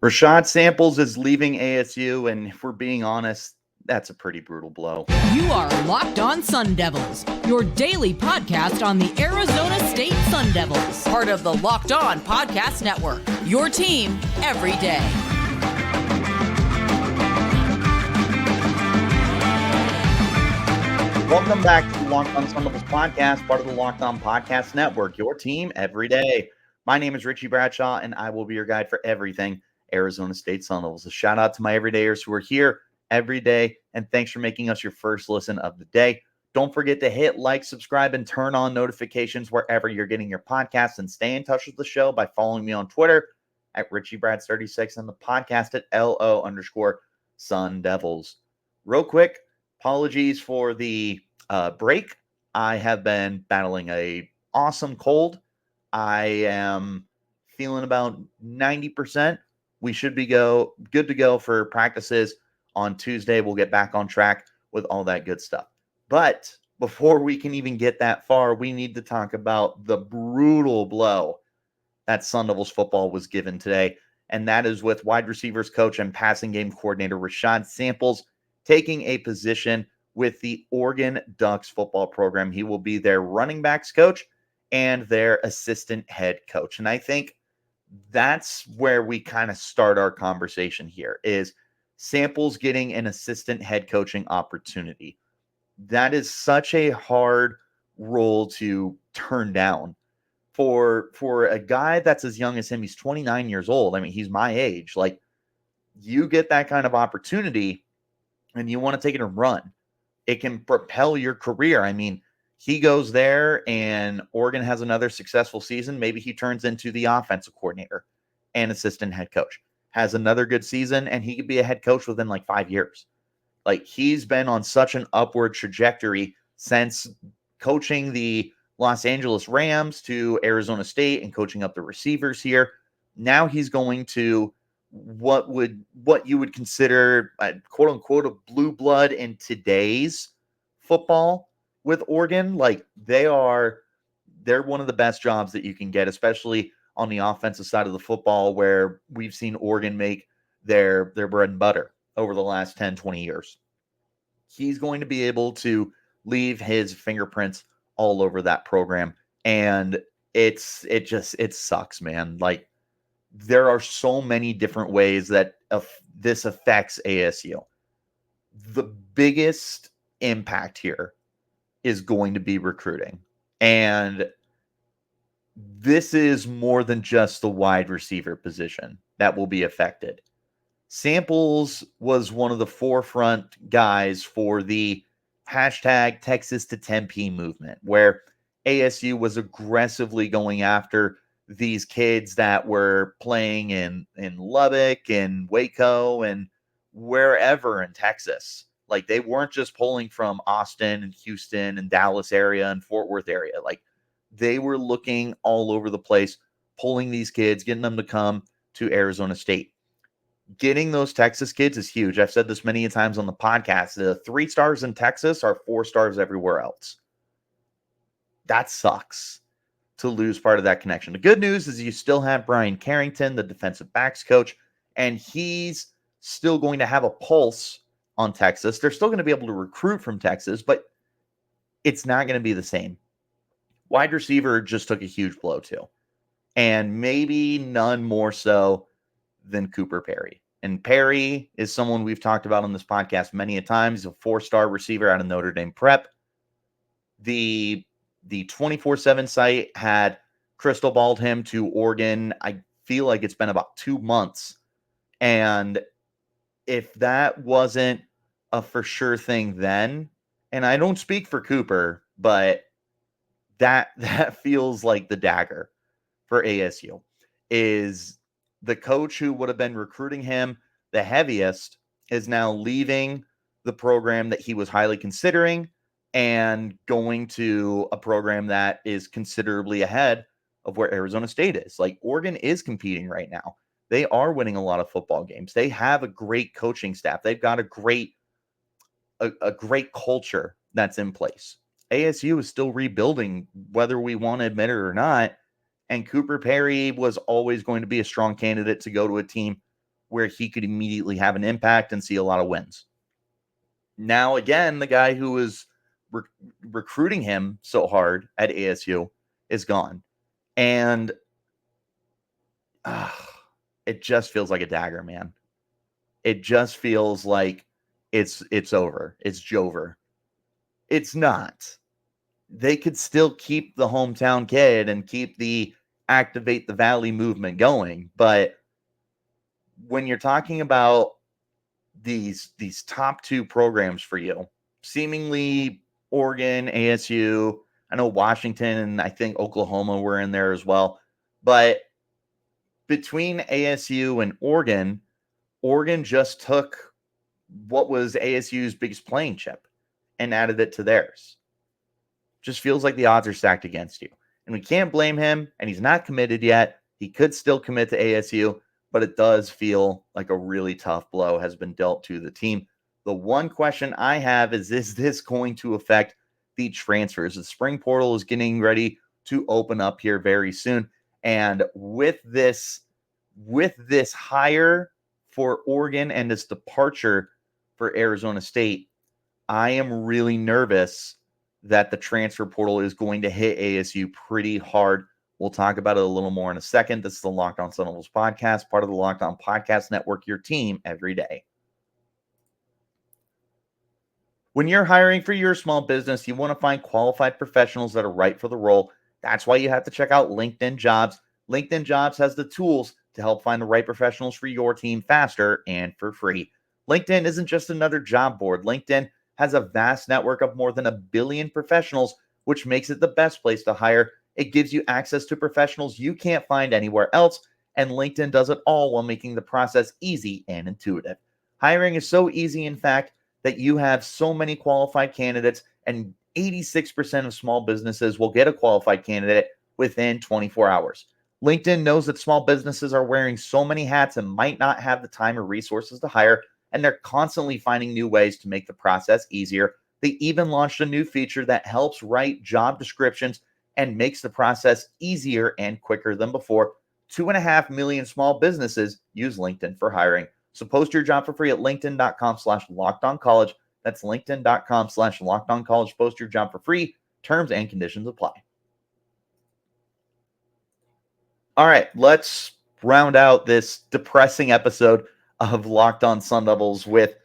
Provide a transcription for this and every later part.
Rashad Samples is leaving ASU, and if we're being honest, that's a pretty brutal blow. You are Locked On Sun Devils, your daily podcast on the Arizona State Sun Devils. Part of the Locked On Podcast Network, your team every day. Welcome back to the Locked On Sun Devils podcast, part of the Locked On Podcast Network, your team every day. My name is Richie Bradshaw, and I will be your guide for everything Arizona State Sun Devils. A shout out to my everydayers who are here every day, and thanks for making us your first listen of the day. Don't forget to hit like, subscribe, and turn on notifications wherever you're getting your podcasts, and stay in touch with the show by following me on Twitter at RichieBrads36 and the podcast at LO_Sun Devils. Real quick, apologies for the break. I have been battling a awesome cold. I am feeling about 90%. We should be good to go for practices on Tuesday. We'll get back on track with all that good stuff. But before we can even get that far, we need to talk about the brutal blow that Sun Devils football was given today. And that is with wide receivers coach and passing game coordinator Rashad Samples taking a position with the Oregon Ducks football program. He will be their running backs coach and their assistant head coach. And I think that's where we kind of start our conversation here, is Samples getting an assistant head coaching opportunity. That is such a hard role to turn down for a guy that's as young as him. He's 29 years old. I mean, he's my age. Like, you get that kind of opportunity and you want to take it and run. It can propel your career. I mean, he goes there and Oregon has another successful season. Maybe he turns into the offensive coordinator and assistant head coach, has another good season, and he could be a head coach within like 5 years. Like, he's been on such an upward trajectory since coaching the Los Angeles Rams to Arizona State and coaching up the receivers here. Now he's going to what you would consider quote unquote a blue blood in today's football with Oregon. Like, they're one of the best jobs that you can get, especially on the offensive side of the football, where we've seen Oregon make their bread and butter over the last 10, 20 years. He's going to be able to leave his fingerprints all over that program. And it sucks, man. Like, there are so many different ways that this affects ASU. The biggest impact here is going to be recruiting. And this is more than just the wide receiver position that will be affected. Samples was one of the forefront guys for the hashtag Texas to Tempe movement, where ASU was aggressively going after these kids that were playing in Lubbock and Waco and wherever in Texas. Like, they weren't just pulling from Austin and Houston and Dallas area and Fort Worth area. Like, they were looking all over the place, pulling these kids, getting them to come to Arizona State. Getting those Texas kids is huge. I've said this many times on the podcast. The 3 stars in Texas are 4 stars everywhere else. That sucks to lose part of that connection. The good news is you still have Brian Carrington, the defensive backs coach, and he's still going to have a pulse on Texas. They're still going to be able to recruit from Texas, but it's not going to be the same. Wide receiver just took a huge blow too, and maybe none more so than Cooper Perry. And Perry is someone we've talked about on this podcast many a times. He's a 4-star receiver out of Notre Dame Prep. The 24/7 site had crystal balled him to Oregon. I feel like it's been about 2 months. And if that wasn't a for sure thing then, and I don't speak for Cooper, but that feels like the dagger for ASU, is the coach who would have been recruiting him the heaviest is now leaving the program that he was highly considering and going to a program that is considerably ahead of where Arizona State is. Like, Oregon is competing right now. They are winning a lot of football games. They have a great coaching staff. They've got a great culture that's in place. ASU is still rebuilding, whether we want to admit it or not. And Cooper Perry was always going to be a strong candidate to go to a team where he could immediately have an impact and see a lot of wins. Now, again, the guy who was recruiting him so hard at ASU is gone. And it just feels like a dagger, man. It just feels like it's over. It's Jover. It's not. They could still keep the hometown kid and keep the activate the valley movement going. But when you're talking about these top two programs for you, seemingly Oregon, ASU, I know Washington and I think Oklahoma were in there as well. But between ASU and Oregon just took what was ASU's biggest playing chip and added it to theirs. Just feels like the odds are stacked against you. And we can't blame him, and he's not committed yet. He could still commit to ASU, but it does feel like a really tough blow has been dealt to the team. The one question I have is this going to affect the transfers? The spring portal is getting ready to open up here very soon. And with this hire for Oregon and this departure for Arizona State, I am really nervous that the transfer portal is going to hit ASU pretty hard. We'll talk about it a little more in a second. This is the Locked On Sun Devils podcast, part of the Locked On Podcast Network, your team every day. When you're hiring for your small business, you want to find qualified professionals that are right for the role. That's why you have to check out LinkedIn Jobs. LinkedIn Jobs has the tools to help find the right professionals for your team faster and for free. LinkedIn isn't just another job board. LinkedIn has a vast network of more than 1 billion professionals, which makes it the best place to hire. It gives you access to professionals you can't find anywhere else, and LinkedIn does it all while making the process easy and intuitive. Hiring is so easy, in fact, that you have so many qualified candidates, and 86% of small businesses will get a qualified candidate within 24 hours. LinkedIn knows that small businesses are wearing so many hats and might not have the time or resources to hire, and they're constantly finding new ways to make the process easier. They even launched a new feature that helps write job descriptions and makes the process easier and quicker than before. 2.5 million small businesses use LinkedIn for hiring. So post your job for free at linkedin.com/lockedoncollege. That's linkedin.com/lockedoncollege. Post your job for free. Terms and conditions apply. All right, let's round out this depressing episode of Locked On Sun Devils with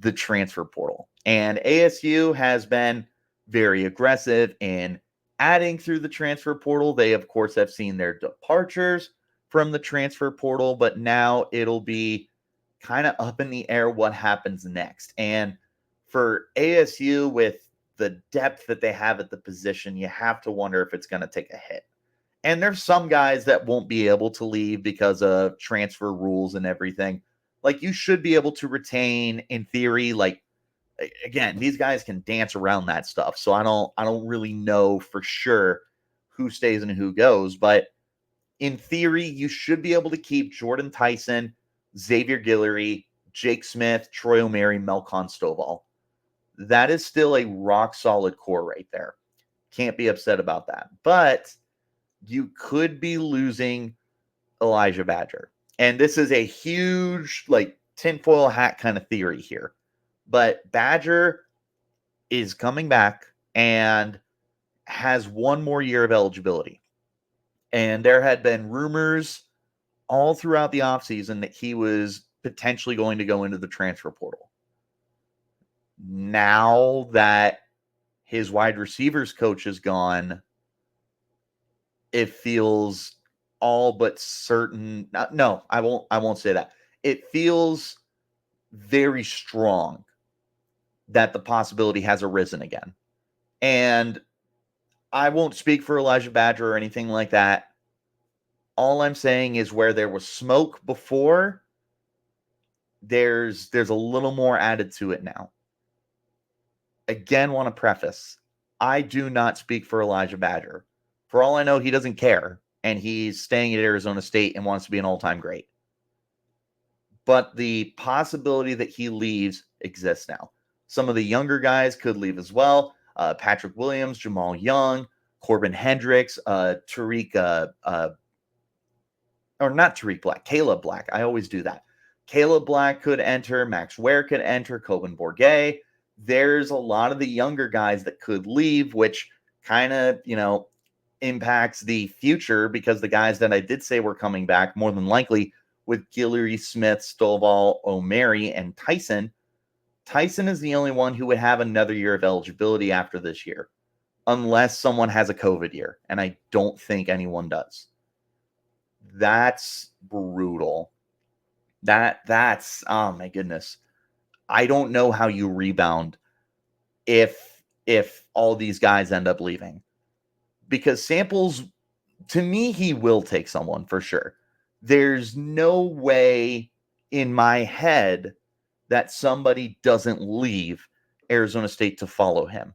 the transfer portal. And ASU has been very aggressive in adding through the transfer portal. They, of course, have seen their departures from the transfer portal, but now it'll be kind of up in the air what happens next. And for ASU, with the depth that they have at the position, you have to wonder if it's going to take a hit. And there's some guys that won't be able to leave because of transfer rules and everything. Like, you should be able to retain, in theory, like, again, these guys can dance around that stuff. So I don't really know for sure who stays and who goes, but in theory, you should be able to keep Jordan Tyson, Xavier Guillory, Jake Smith, Troy O'Mary, Melcon Stovall. That is still a rock solid core right there. Can't be upset about that. But you could be losing Elijah Badger. And this is a huge, like, tinfoil hat kind of theory here. But Badger is coming back and has one more year of eligibility. And there had been rumors all throughout the offseason that he was potentially going to go into the transfer portal. Now that his wide receivers coach is gone, it feels all but certain. No, I won't say that. It feels very strong that the possibility has arisen again. And I won't speak for Elijah Badger or anything like that. All I'm saying is, where there was smoke before, there's a little more added to it now. Again, want to preface, I do not speak for Elijah Badger. For all I know, he doesn't care, and he's staying at Arizona State and wants to be an all-time great. But the possibility that he leaves exists now. Some of the younger guys could leave as well. Patrick Williams, Jamal Young, Corbin Hendricks, Caleb Black. I always do that. Caleb Black could enter, Max Ware could enter, Coben Bourget. There's a lot of the younger guys that could leave, which kind of, impacts the future, because the guys that I did say were coming back, more than likely, with Guillory, Smith, Stovall, O'Mary, and Tyson is the only one who would have another year of eligibility after this year, unless someone has a COVID year, and I don't think anyone does. That's brutal. That's oh my goodness. I don't know how you rebound if all these guys end up leaving. Because Samples, to me, he will take someone for sure. There's no way in my head that somebody doesn't leave Arizona State to follow him.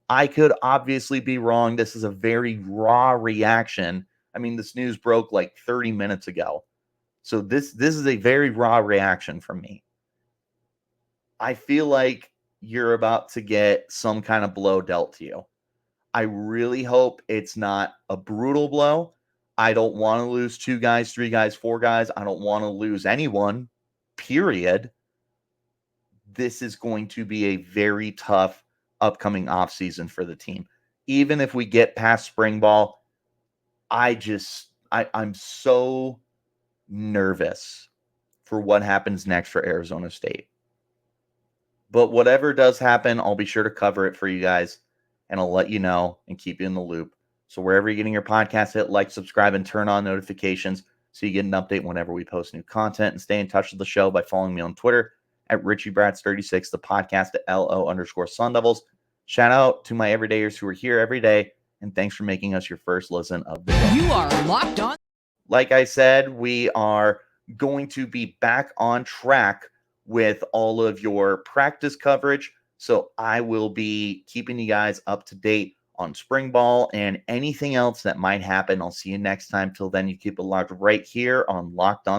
I could obviously be wrong. This is a very raw reaction. I mean, this news broke like 30 minutes ago. So this is a very raw reaction from me. I feel like you're about to get some kind of blow dealt to you. I really hope it's not a brutal blow. I don't want to lose 2 guys, 3 guys, 4 guys. I don't want to lose anyone, period. This is going to be a very tough upcoming offseason for the team. Even if we get past spring ball, I'm so nervous for what happens next for Arizona State. But whatever does happen, I'll be sure to cover it for you guys, and I'll let you know and keep you in the loop. So wherever you're getting your podcast, hit like, subscribe, and turn on notifications so you get an update whenever we post new content. And stay in touch with the show by following me on Twitter at RichieBrats36, the podcast at LO_Sun Devils. Shout out to my everydayers who are here every day, and thanks for making us your first listen of the day. You are Locked On. Like I said, we are going to be back on track with all of your practice coverage. So I will be keeping you guys up to date on spring ball and anything else that might happen. I'll see you next time. Till then, you keep it locked right here on Locked On.